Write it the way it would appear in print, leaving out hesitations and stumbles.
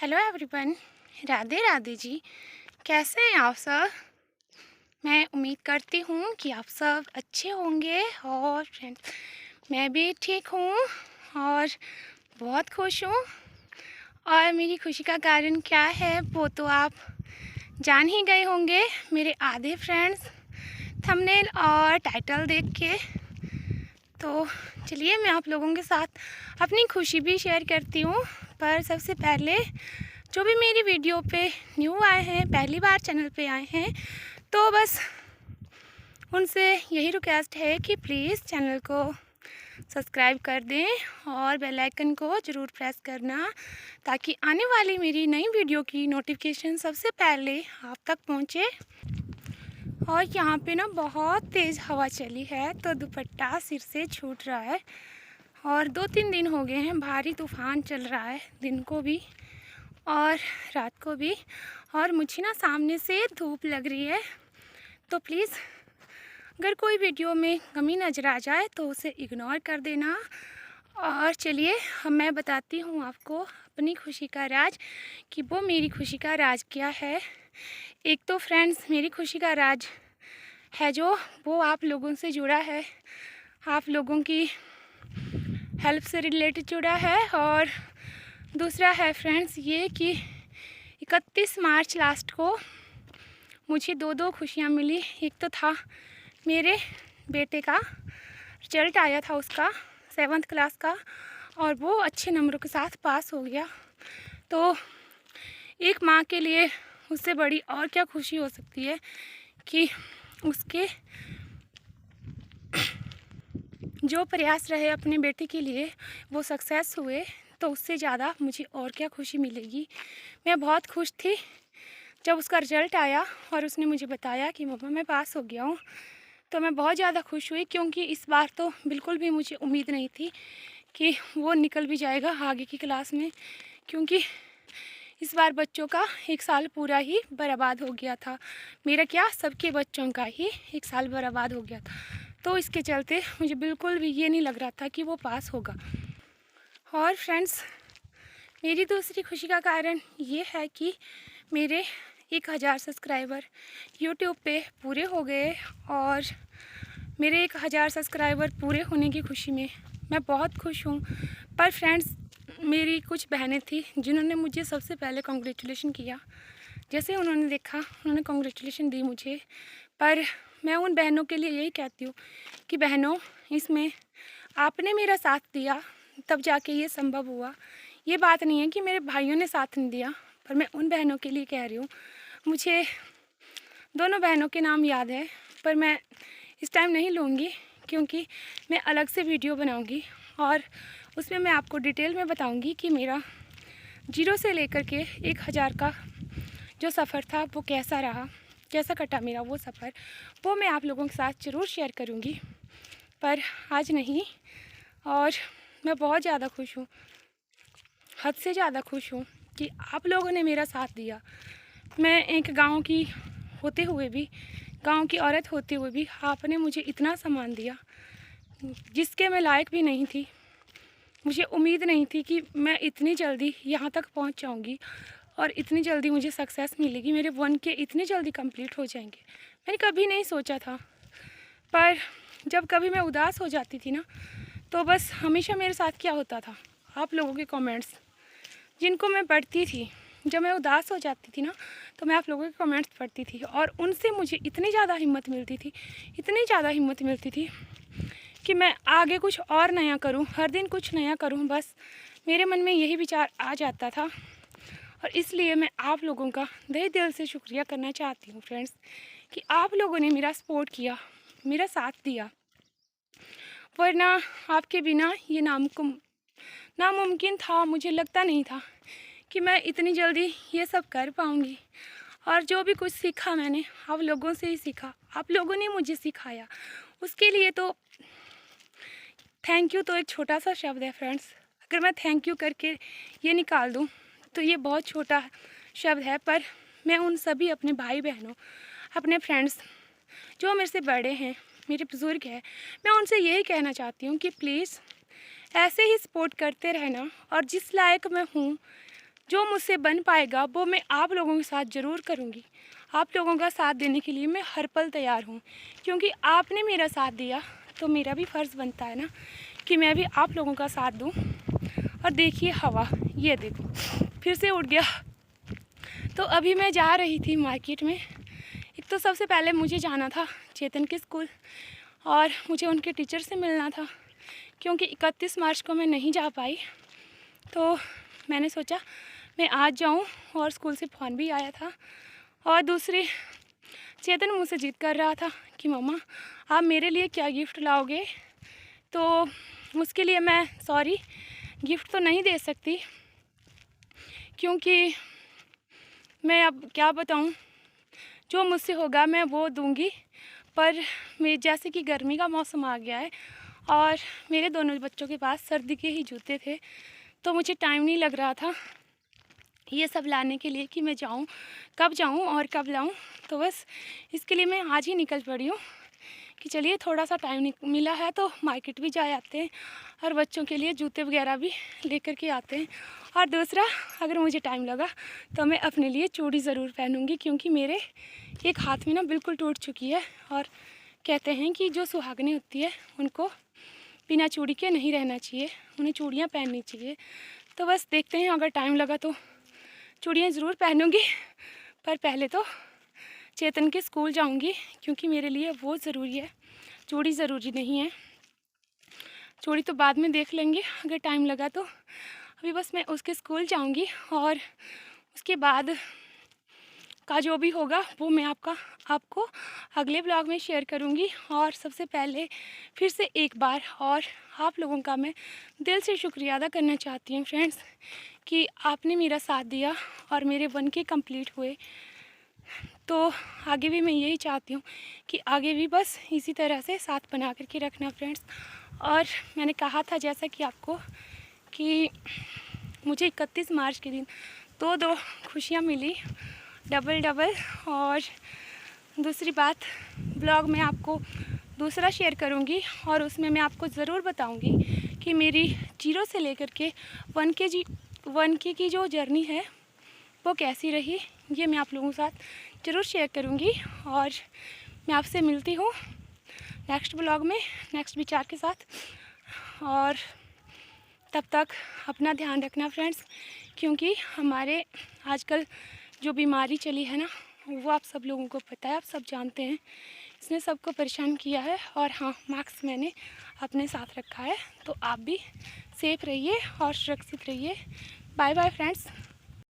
Hello everyone. Radhe Radhe ji. कैसे हैं आप सब? मैं उम्मीद करती हूँ कि आप सब अच्छे होंगे। और फ्रेंड्स, मैं भी ठीक हूँ और बहुत खुश हूँ। और मेरी खुशी का कारण क्या है वो तो आप जान ही गए होंगे मेरे आधे फ्रेंड्स थंबनेल और टाइटल देख के। तो चलिए मैं आप लोगों के साथ अपनी खुशी भी शेयर करती हूँ। पर सबसे पहले जो भी मेरी वीडियो पे न्यू आए हैं, पहली बार चैनल पे आए हैं, तो बस उनसे यही रिक्वेस्ट है कि प्लीज़ चैनल को सब्सक्राइब कर दें और बेल आइकन को ज़रूर प्रेस करना, ताकि आने वाली मेरी नई वीडियो की नोटिफिकेशन सबसे पहले आप तक पहुंचे। और यहाँ पे ना बहुत तेज़ हवा चली है तो दुपट्टा सिर से छूट रहा है। और 2-3 दिन हो गए हैं, भारी तूफ़ान चल रहा है, दिन को भी और रात को भी। और मुझे ना सामने से धूप लग रही है, तो प्लीज़ अगर कोई वीडियो में कमी नज़र आ जाए तो उसे इग्नोर कर देना। और चलिए मैं बताती हूँ आपको अपनी खुशी का राज कि वो मेरी खुशी का राज क्या है। एक तो फ्रेंड्स, मेरी खुशी का राज है जो वो आप लोगों से जुड़ा है, आप लोगों की हेल्प से रिलेटेड जुड़ा है। और दूसरा है फ्रेंड्स ये कि 31 मार्च लास्ट को मुझे दो खुशियाँ मिली। एक तो था मेरे बेटे का रिजल्ट आया था, उसका 7th क्लास का, और वो अच्छे नंबरों के साथ पास हो गया। तो एक माँ के लिए उससे बड़ी और क्या खुशी हो सकती है कि उसके जो प्रयास रहे अपने बेटे के लिए वो सक्सेस हुए। तो उससे ज़्यादा मुझे और क्या खुशी मिलेगी। मैं बहुत खुश थी जब उसका रिज़ल्ट आया और उसने मुझे बताया कि मम्मा मैं पास हो गया हूँ। तो मैं बहुत ज़्यादा खुश हुई, क्योंकि इस बार तो बिल्कुल भी मुझे उम्मीद नहीं थी कि वो निकल भी जाएगा आगे की क्लास में, क्योंकि इस बार बच्चों का 1 साल पूरा ही बर्बाद हो गया था। मेरा क्या, सबके बच्चों का ही 1 साल बर्बाद हो गया था। तो इसके चलते मुझे बिल्कुल भी ये नहीं लग रहा था कि वो पास होगा। और फ्रेंड्स, मेरी दूसरी खुशी का कारण ये है कि मेरे 1000 सब्सक्राइबर यूट्यूब पे पूरे हो गए। और मेरे 1000 सब्सक्राइबर पूरे होने की खुशी में मैं बहुत खुश हूँ। पर फ्रेंड्स, मेरी कुछ बहनें थी जिन्होंने मुझे सबसे पहले कॉन्ग्रेचुलेशन किया। जैसे उन्होंने देखा, उन्होंने कॉन्ग्रेचुलेशन दी मुझे। पर मैं उन बहनों के लिए यही कहती हूँ कि बहनों, इसमें आपने मेरा साथ दिया तब जाके ये संभव हुआ। ये बात नहीं है कि मेरे भाइयों ने साथ नहीं दिया, पर मैं उन बहनों के लिए कह रही हूँ। मुझे दोनों बहनों के नाम याद है, पर मैं इस टाइम नहीं लूँगी, क्योंकि मैं अलग से वीडियो बनाऊँगी और उसमें मैं आपको डिटेल में बताऊँगी कि मेरा 0 से लेकर के 1000 का जो सफ़र था वो कैसा रहा, कैसा कटा मेरा वो सफ़र। वो मैं आप लोगों के साथ ज़रूर शेयर करूँगी, पर आज नहीं। और मैं बहुत ज़्यादा खुश हूँ, हद से ज़्यादा खुश हूँ कि आप लोगों ने मेरा साथ दिया। मैं एक गांव की होते हुए भी, गांव की औरत होते हुए भी आपने मुझे इतना सम्मान दिया जिसके मैं लायक भी नहीं थी। मुझे उम्मीद नहीं थी कि मैं इतनी जल्दी यहाँ तक पहुँच जाऊँगी और इतनी जल्दी मुझे सक्सेस मिलेगी, मेरे 1K इतनी जल्दी कंप्लीट हो जाएंगे। मैंने कभी नहीं सोचा था। पर जब कभी मैं उदास हो जाती थी ना, तो बस हमेशा मेरे साथ क्या होता था, आप लोगों के कमेंट्स जिनको मैं पढ़ती थी। जब मैं उदास हो जाती थी ना, तो मैं आप लोगों के कमेंट्स पढ़ती थी और उनसे मुझे इतनी ज़्यादा हिम्मत मिलती थी, इतनी ज़्यादा हिम्मत मिलती थी कि मैं आगे कुछ और नया करूं, हर दिन कुछ नया करूं। बस मेरे मन में यही विचार आ जाता था। और इसलिए मैं आप लोगों का तहे दिल से शुक्रिया करना चाहती हूँ फ्रेंड्स, कि आप लोगों ने मेरा सपोर्ट किया, मेरा साथ दिया। वरना आपके बिना ये नामुमकिन था। मुझे लगता नहीं था कि मैं इतनी जल्दी ये सब कर पाऊँगी। और जो भी कुछ सीखा मैंने आप लोगों से ही सीखा, आप लोगों ने मुझे सिखाया। उसके लिए तो थैंक यू तो एक छोटा सा शब्द है फ्रेंड्स। अगर मैं थैंक यू करके ये निकाल दूँ तो ये बहुत छोटा शब्द है। पर मैं उन सभी अपने भाई बहनों, अपने फ्रेंड्स जो मेरे से बड़े हैं, मेरे बुज़ुर्ग हैं, मैं उनसे यही कहना चाहती हूँ कि प्लीज़ ऐसे ही सपोर्ट करते रहना। और जिस लायक मैं हूँ, जो मुझसे बन पाएगा वो मैं आप लोगों के साथ ज़रूर करूँगी। आप लोगों का साथ देने के लिए मैं हर पल तैयार हूँ, क्योंकि आपने मेरा साथ दिया तो मेरा भी फ़र्ज़ बनता है ना कि मैं भी आप लोगों का साथ दूँ। और देखिए हवा, ये देखो फिर से उड़ गया। तो अभी मैं जा रही थी मार्केट में। एक तो सबसे पहले मुझे जाना था चेतन के स्कूल और मुझे उनके टीचर से मिलना था, क्योंकि 31 मार्च को मैं नहीं जा पाई। तो मैंने सोचा मैं आज जाऊं, और स्कूल से फ़ोन भी आया था। और दूसरी, चेतन मुझसे जिद कर रहा था कि मम्मा आप मेरे लिए क्या गिफ्ट लाओगे। तो उसके लिए मैं सॉरी गिफ्ट तो नहीं दे सकती, क्योंकि मैं अब क्या बताऊं, जो मुझसे होगा मैं वो दूंगी। पर मैं जैसे कि गर्मी का मौसम आ गया है और मेरे दोनों बच्चों के पास सर्दी के ही जूते थे, तो मुझे टाइम नहीं लग रहा था ये सब लाने के लिए कि मैं जाऊं, कब जाऊं और कब लाऊं। तो बस इसके लिए मैं आज ही निकल पड़ी हूँ कि चलिए थोड़ा सा टाइम मिला है तो मार्केट भी जा आते हैं और बच्चों के लिए जूते वगैरह भी लेकर के आते हैं। और दूसरा, अगर मुझे टाइम लगा तो मैं अपने लिए चूड़ी ज़रूर पहनूंगी, क्योंकि मेरे एक हाथ में ना बिल्कुल टूट चुकी है। और कहते हैं कि जो सुहागनें होती है उनको बिना चूड़ी के नहीं रहना चाहिए, उन्हें चूड़ियाँ पहननी चाहिए। तो बस देखते हैं, अगर टाइम लगा तो चूड़ियाँ ज़रूर पहनूंगी। पर पहले तो चेतन के स्कूल जाऊंगी, क्योंकि मेरे लिए वो ज़रूरी है, चूड़ी ज़रूरी नहीं है। चूड़ी तो बाद में देख लेंगे अगर टाइम लगा तो। अभी बस मैं उसके स्कूल जाऊंगी और उसके बाद का जो भी होगा वो मैं आपको अगले ब्लॉग में शेयर करूंगी। और सबसे पहले फिर से एक बार और आप लोगों का मैं दिल से शुक्रिया अदा करना चाहती हूँ फ्रेंड्स, कि आपने मेरा साथ दिया और मेरे 1K कंप्लीट हुए। तो आगे भी मैं यही चाहती हूँ कि आगे भी बस इसी तरह से साथ बना करके रखना फ्रेंड्स। और मैंने कहा था जैसा कि आपको कि मुझे 31 मार्च के दिन दो खुशियाँ मिली, डबल। और दूसरी बात, ब्लॉग में आपको दूसरा शेयर करूँगी और उसमें मैं आपको ज़रूर बताऊँगी कि मेरी 0 से लेकर के 1K की जो जर्नी है वो कैसी रही। ये मैं आप लोगों के साथ ज़रूर शेयर करूँगी। और मैं आपसे मिलती हूँ नेक्स्ट ब्लॉग में नेक्स्ट विचार के साथ। और तब तक अपना ध्यान रखना फ्रेंड्स, क्योंकि हमारे आजकल जो बीमारी चली है ना, वो आप सब लोगों को पता है, आप सब जानते हैं, इसने सबको परेशान किया है। और हाँ, मास्क मैंने अपने साथ रखा है। तो आप भी सेफ रहिए और सुरक्षित रहिए। Bye bye friends.